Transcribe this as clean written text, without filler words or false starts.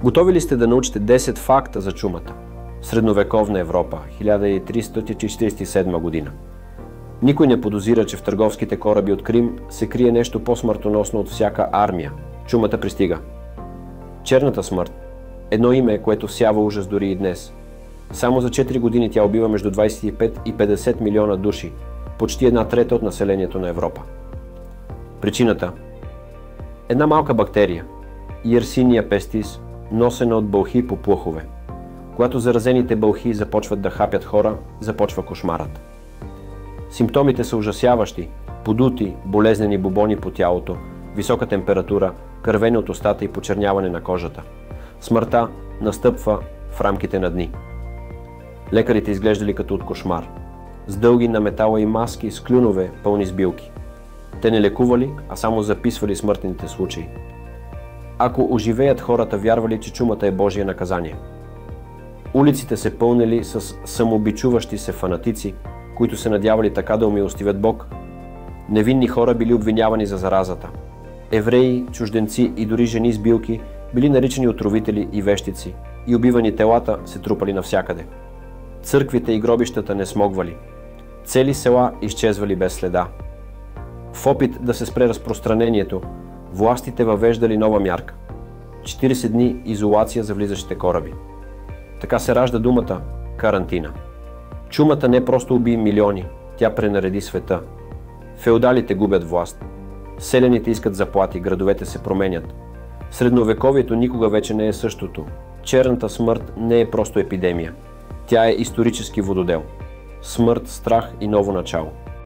Готови ли сте да научите 10 факта за чумата? Средновековна Европа, 1347 година. Никой не подозира, че в търговските кораби от Крим се крие нещо по-смъртоносно от всяка армия. Чумата пристига. Черната смърт. Едно име, което всява ужас дори и днес. Само за 4 години тя убива между 25 и 50 милиона души, почти 1/3 от населението на Европа. Причината? Една малка бактерия, Yersinia pestis, носена от бълхи по плъхове. Когато заразените бълхи започват да хапят хора, започва кошмарът. Симптомите са ужасяващи: подути, болезнени бубони по тялото, висока температура, кървене от устата и почерняване на кожата. Смъртта настъпва в рамките на дни. Лекарите изглеждали като от кошмар, с дълги на метала и маски с клюнове пълни с билки. Те не лекували, а само записвали смъртните случаи. Ако оживеят, хората вярвали, че чумата е Божие наказание. Улиците се пълнели с самобичуващи се фанатици, които се надявали така да умилостивят Бог. Невинни хора били обвинявани за заразата. Евреи, чужденци и дори жени с билки били наричани отровители и вещици, и убивани телата се трупали навсякъде. Църквите и гробищата не смогвали. Цели села изчезвали без следа. В опит да се спре разпространението, властите въвеждали нова мярка – 40 дни изолация за влизащите кораби. Така се ражда думата карантина. Чумата не просто уби милиони, тя пренареди света. Феодалите губят власт. Селяните искат заплати, градовете се променят. Средновековието никога вече не е същото. Черната смърт не е просто епидемия. Тя е исторически вододел. Смърт, страх и ново начало.